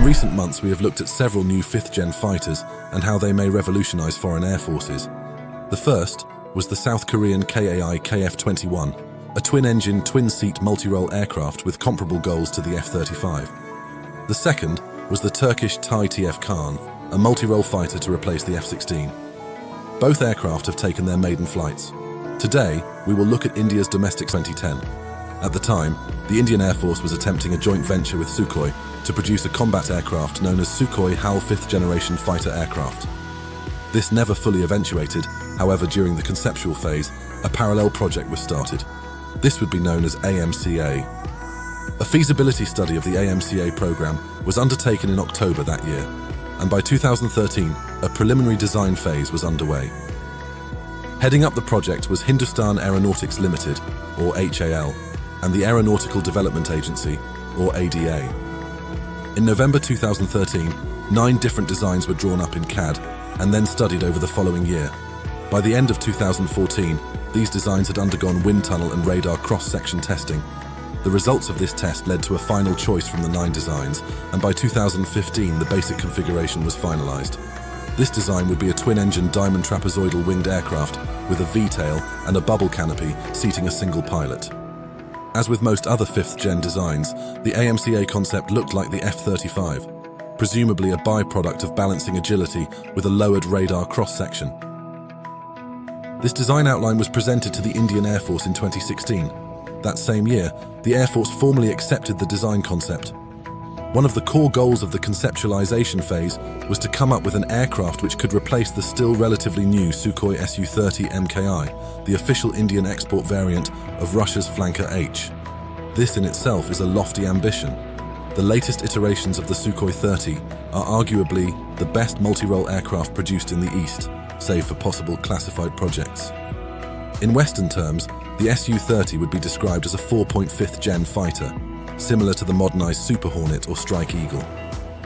recent months, we have looked at several new 5th-gen fighters and how they may revolutionize foreign air forces. The first was the South Korean KAI KF-21, a twin-engine, twin-seat multirole aircraft with comparable goals to the F-35. The second was the Turkish Thai TF KAAN, a multirole fighter to replace the F-16. Both aircraft have taken their maiden flights. Today, we will look at India's domestic 2010. At the time, the Indian Air Force was attempting a joint venture with Sukhoi to produce a combat aircraft known as Sukhoi HAL 5th generation fighter aircraft. This never fully eventuated, however, during the conceptual phase, a parallel project was started. This would be known as AMCA. A feasibility study of the AMCA program was undertaken in October that year, and by 2013, a preliminary design phase was underway. Heading up the project was Hindustan Aeronautics Limited, or HAL, and the Aeronautical Development Agency, or ADA. In November 2013, 9 different designs were drawn up in CAD and then studied over the following year. By the end of 2014, these designs had undergone wind tunnel and radar cross-section testing. The results of this test led to a final choice from the 9 designs, and by 2015 the basic configuration was finalized. This design would be a twin-engine diamond trapezoidal winged aircraft with a V-tail and a bubble canopy seating a single pilot. As with most other 5th-gen designs, the AMCA concept looked like the F-35, presumably a byproduct of balancing agility with a lowered radar cross-section. This design outline was presented to the Indian Air Force in 2016. That same year, the Air Force formally accepted the design concept. One of the core goals of the conceptualization phase was to come up with an aircraft which could replace the still relatively new Sukhoi Su-30MKI, the official Indian export variant of Russia's Flanker H. This in itself is a lofty ambition. The latest iterations of the Sukhoi 30 are arguably the best multirole aircraft produced in the East, save for possible classified projects. In Western terms, the Su-30 would be described as a 4.5th-gen fighter, similar to the modernized Super Hornet or Strike Eagle.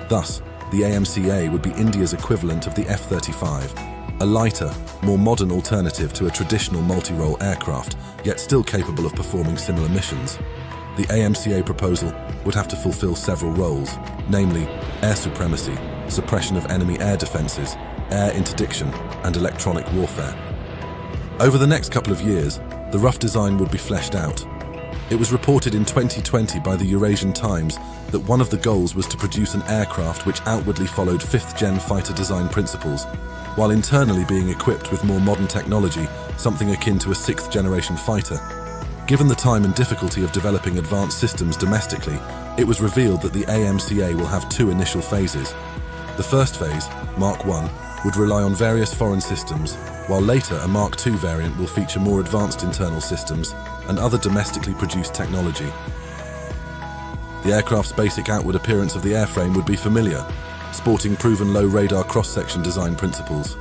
Thus, the AMCA would be India's equivalent of the F-35, a lighter, more modern alternative to a traditional multirole aircraft, yet still capable of performing similar missions. The AMCA proposal would have to fulfill several roles, namely air supremacy, suppression of enemy air defenses, air interdiction, and electronic warfare. Over the next couple of years, the rough design would be fleshed out. It was reported in 2020 by the Eurasian Times that one of the goals was to produce an aircraft which outwardly followed 5th-gen fighter design principles, while internally being equipped with more modern technology, something akin to a 6th-generation fighter. Given the time and difficulty of developing advanced systems domestically, it was revealed that the AMCA will have 2 initial phases. The first phase, Mach 1, would rely on various foreign systems, while later a Mach 2 variant will feature more advanced internal systems and other domestically produced technology. The aircraft's basic outward appearance of the airframe would be familiar, sporting proven low radar cross-section design principles.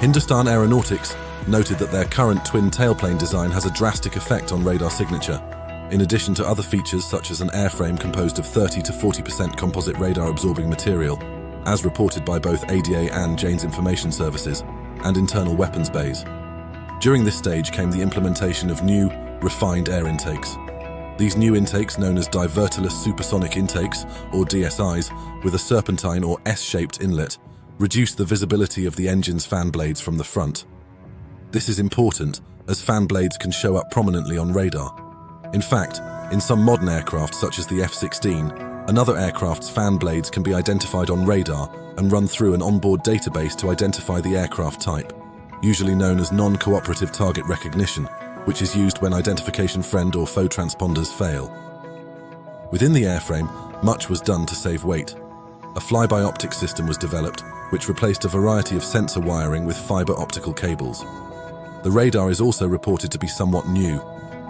Hindustan Aeronautics noted that their current twin tailplane design has a drastic effect on radar signature, in addition to other features such as an airframe composed of 30 to 40% composite radar-absorbing material, as reported by both ADA and Jane's Information Services, and internal weapons bays. During this stage came the implementation of new, refined air intakes. These new intakes, known as diverterless supersonic intakes, or DSIs, with a serpentine or S-shaped inlet, reduced the visibility of the engine's fan blades from the front. This is important, as fan blades can show up prominently on radar. In fact, in some modern aircraft such as the F-16, another aircraft's fan blades can be identified on radar and run through an onboard database to identify the aircraft type, usually known as non-cooperative target recognition, which is used when identification friend or foe transponders fail. Within the airframe, much was done to save weight. A fly-by optic system was developed, which replaced a variety of sensor wiring with fiber optical cables. The radar is also reported to be somewhat new,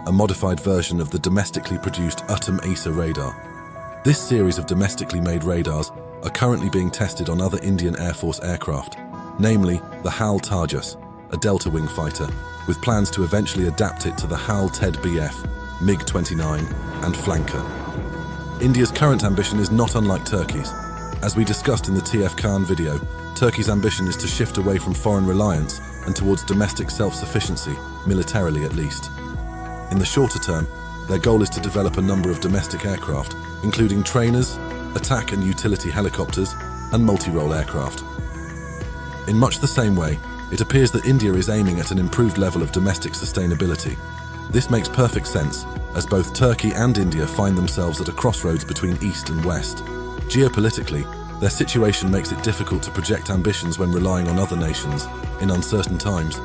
a modified version of the domestically produced ASA radar. This series of domestically made radars are currently being tested on other Indian Air Force aircraft, namely the HAL Tejas, a delta wing fighter, with plans to eventually adapt it to the HAL TED-BF, MiG-29, and Flanker. India's current ambition is not unlike Turkey's. As we discussed in the TF KAAN video, Turkey's ambition is to shift away from foreign reliance and towards domestic self-sufficiency, militarily at least. In the shorter term, their goal is to develop a number of domestic aircraft, including trainers, attack and utility helicopters, and multirole aircraft. In much the same way, it appears that India is aiming at an improved level of domestic sustainability. This makes perfect sense, as both Turkey and India find themselves at a crossroads between East and West. Geopolitically, their situation makes it difficult to project ambitions when relying on other nations in uncertain times,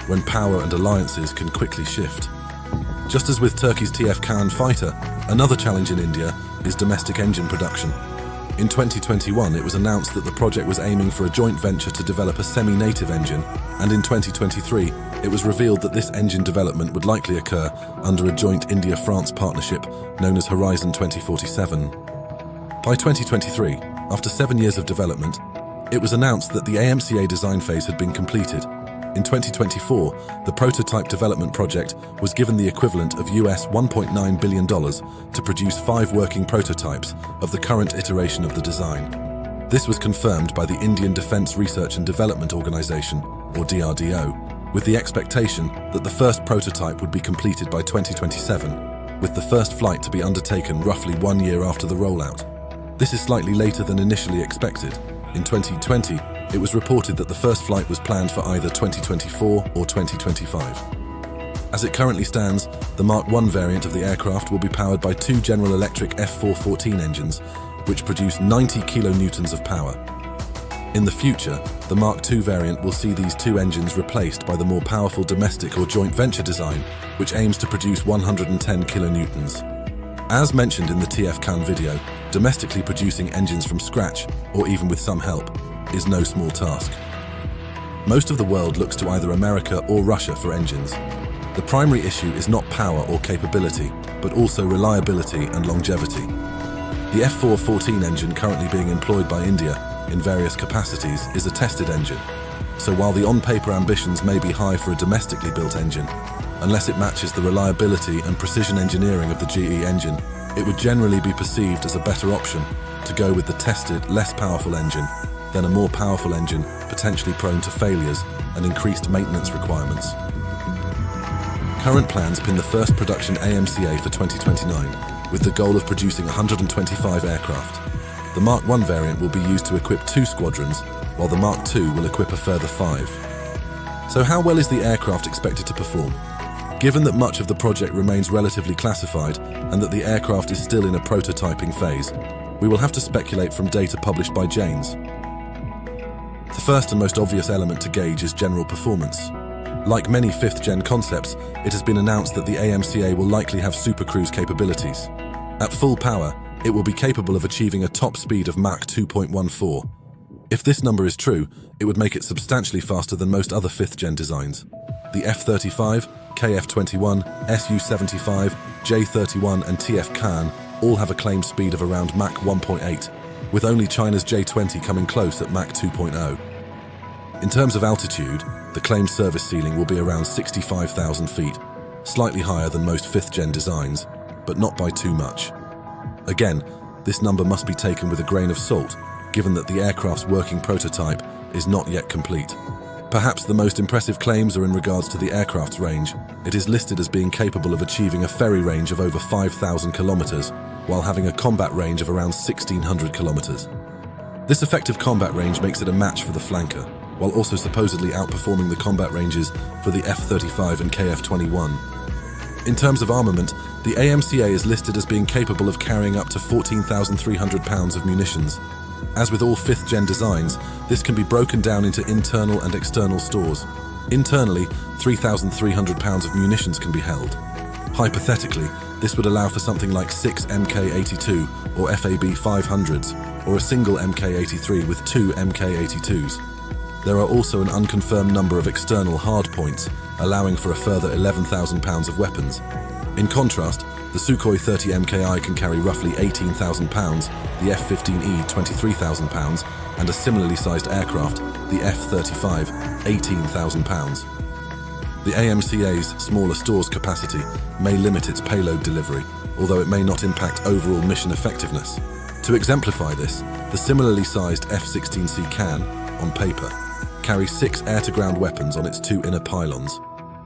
when power and alliances can quickly shift. Just as with Turkey's KAAN fighter, another challenge in India is domestic engine production. In 2021, it was announced that the project was aiming for a joint venture to develop a semi-native engine, and in 2023, it was revealed that this engine development would likely occur under a joint India-France partnership known as Horizon 2047. By 2023, after 7 years of development, it was announced that the AMCA design phase had been completed. In 2024, the prototype development project was given the equivalent of US $1.9 billion to produce 5 working prototypes of the current iteration of the design. This was confirmed by the Indian Defence Research and Development Organisation, or DRDO, with the expectation that the first prototype would be completed by 2027, with the first flight to be undertaken roughly 1 year after the rollout. This is slightly later than initially expected. In 2020, it was reported that the first flight was planned for either 2024 or 2025. As it currently stands, the Mach 1 variant of the aircraft will be powered by 2 General Electric F414 engines, which produce 90 kilonewtons of power. In the future, the Mach 2 variant will see these 2 engines replaced by the more powerful domestic or joint venture design, which aims to produce 110 kilonewtons. As mentioned in the KAAN video, domestically producing engines from scratch, or even with some help, is no small task. Most of the world looks to either America or Russia for engines. The primary issue is not power or capability, but also reliability and longevity. The F414 engine currently being employed by India in various capacities is a tested engine. So while the on-paper ambitions may be high for a domestically built engine, unless it matches the reliability and precision engineering of the GE engine, it would generally be perceived as a better option to go with the tested, less powerful engine than a more powerful engine potentially prone to failures and increased maintenance requirements. Current plans pin the first production AMCA for 2029, with the goal of producing 125 aircraft. The Mach 1 variant will be used to equip 2 squadrons, while the Mach 2 will equip a further 5. So how well is the aircraft expected to perform? Given that much of the project remains relatively classified and that the aircraft is still in a prototyping phase, we will have to speculate from data published by Janes. The first and most obvious element to gauge is general performance. Like many 5th-gen concepts, it has been announced that the AMCA will likely have supercruise capabilities. At full power, it will be capable of achieving a top speed of Mach 2.14. If this number is true, it would make it substantially faster than most other 5th-gen designs. The F-35, KF-21, Su-75, J-31 and TF-KAAN all have a claimed speed of around Mach 1.8, with only China's J-20 coming close at Mach 2.0. In terms of altitude, the claimed service ceiling will be around 65,000 feet, slightly higher than most 5th-gen designs, but not by too much. Again, this number must be taken with a grain of salt, given that the aircraft's working prototype is not yet complete. Perhaps the most impressive claims are in regards to the aircraft's range. It is listed as being capable of achieving a ferry range of over 5,000 kilometers, while having a combat range of around 1,600 kilometers. This effective combat range makes it a match for the flanker, while also supposedly outperforming the combat ranges for the F-35 and KF-21. In terms of armament, the AMCA is listed as being capable of carrying up to 14,300 pounds of munitions. As with all 5th-gen designs, this can be broken down into internal and external stores. Internally, 3,300 pounds of munitions can be held. Hypothetically, this would allow for something like 6 Mk82 or FAB 500s, or a single Mk83 with 2 Mk82s. There are also an unconfirmed number of external hardpoints, allowing for a further 11,000 pounds of weapons. In contrast, the Sukhoi Su-30MKI can carry roughly 18,000 pounds, the F-15E 23,000 pounds, and a similarly sized aircraft, the F-35, 18,000 pounds. The AMCA's smaller stores capacity may limit its payload delivery, although it may not impact overall mission effectiveness. To exemplify this, the similarly sized F-16C KAAN, on paper, carries 6 air-to-ground weapons on its 2 inner pylons.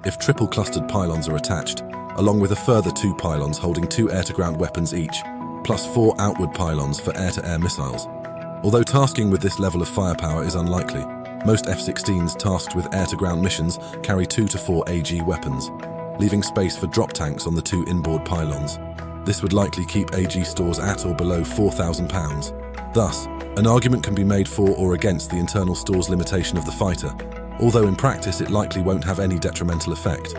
If triple-clustered pylons are attached, along with a further 2 pylons holding 2 air-to-ground weapons each, plus 4 outward pylons for air-to-air missiles. Although tasking with this level of firepower is unlikely, most F-16s tasked with air-to-ground missions carry 2 to 4 AG weapons, leaving space for drop tanks on the 2 inboard pylons. This would likely keep AG stores at or below 4,000 pounds. Thus, an argument can be made for or against the internal stores limitation of the fighter, although in practice it likely won't have any detrimental effect.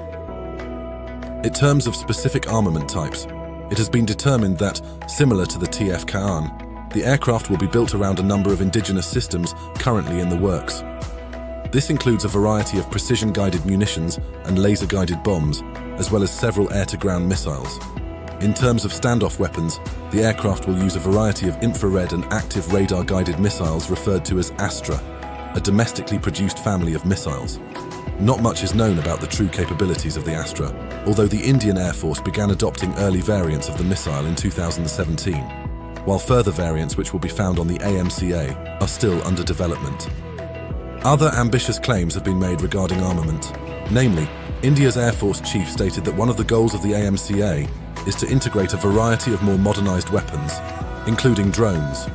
In terms of specific armament types, it has been determined that, similar to the TF KAAN, the aircraft will be built around a number of indigenous systems currently in the works. This includes a variety of precision-guided munitions and laser-guided bombs, as well as several air-to-ground missiles. In terms of standoff weapons, the aircraft will use a variety of infrared and active radar-guided missiles referred to as Astra, a domestically produced family of missiles. Not much is known about the true capabilities of the Astra, although the Indian Air Force began adopting early variants of the missile in 2017, while further variants which will be found on the AMCA are still under development. Other ambitious claims have been made regarding armament. Namely, India's Air Force chief stated that one of the goals of the AMCA is to integrate a variety of more modernized weapons, including drones,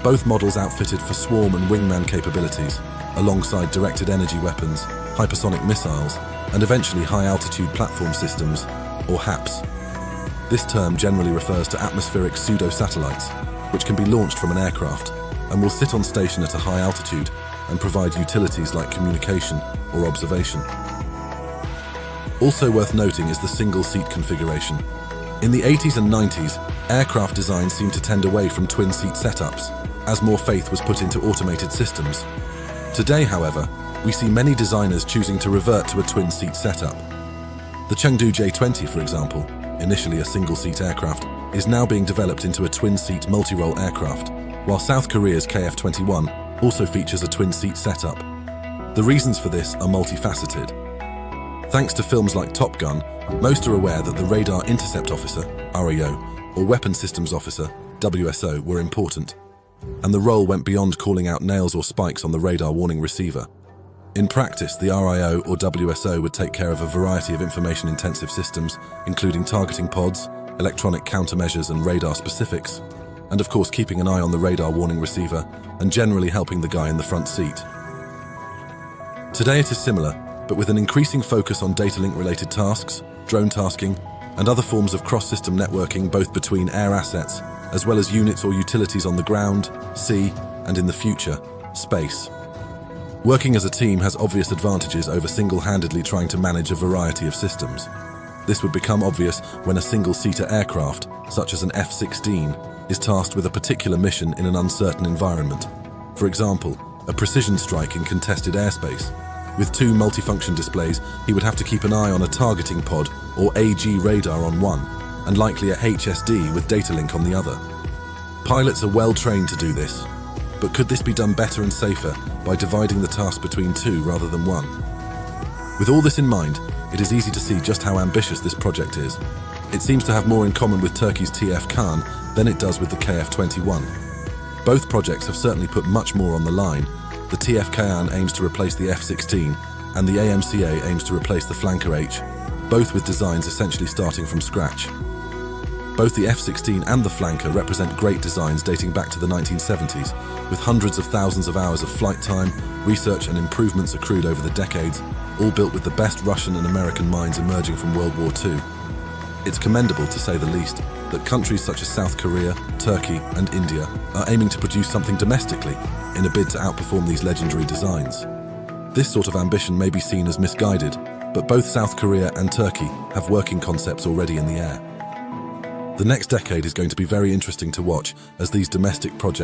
both models outfitted for swarm and wingman capabilities, alongside directed energy weapons, hypersonic missiles, and eventually high-altitude platform systems, or HAPS. This term generally refers to atmospheric pseudo-satellites, which can be launched from an aircraft and will sit on station at a high altitude and provide utilities like communication or observation. Also worth noting is the single-seat configuration. In the 80s and 90s, aircraft design seemed to tend away from twin-seat setups, as more faith was put into automated systems. Today, however, we see many designers choosing to revert to a twin-seat setup. The Chengdu J-20, for example, initially a single-seat aircraft, is now being developed into a twin-seat multirole aircraft, while South Korea's KF-21 also features a twin-seat setup. The reasons for this are multifaceted. Thanks to films like Top Gun, most are aware that the Radar Intercept Officer, REO, or Weapon Systems Officer, WSO, were important, and the role went beyond calling out nails or spikes on the radar warning receiver. In practice, the RIO or WSO would take care of a variety of information-intensive systems, including targeting pods, electronic countermeasures and radar specifics, and of course keeping an eye on the radar warning receiver and generally helping the guy in the front seat. Today it is similar, but with an increasing focus on data link-related tasks, drone tasking, and other forms of cross-system networking both between air assets as well as units or utilities on the ground, sea, and in the future, space. Working as a team has obvious advantages over single-handedly trying to manage a variety of systems. This would become obvious when a single-seater aircraft, such as an F-16, is tasked with a particular mission in an uncertain environment. For example, a precision strike in contested airspace. With 2 multifunction displays, he would have to keep an eye on a targeting pod or AG radar on one, and likely a HSD with data link on the other. Pilots are well trained to do this, but could this be done better and safer by dividing the task between 2 rather than 1? With all this in mind, it is easy to see just how ambitious this project is. It seems to have more in common with Turkey's TF KAAN than it does with the KF-21. Both projects have certainly put much more on the line. The TF KAAN aims to replace the F-16, and the AMCA aims to replace the Flanker H, both with designs essentially starting from scratch. Both the F-16 and the Flanker represent great designs dating back to the 1970s, with hundreds of thousands of hours of flight time, research and improvements accrued over the decades, all built with the best Russian and American minds emerging from World War II. It's commendable, to say the least, that countries such as South Korea, Turkey and India are aiming to produce something domestically in a bid to outperform these legendary designs. This sort of ambition may be seen as misguided, but both South Korea and Turkey have working concepts already in the air. The next decade is going to be very interesting to watch as these domestic projects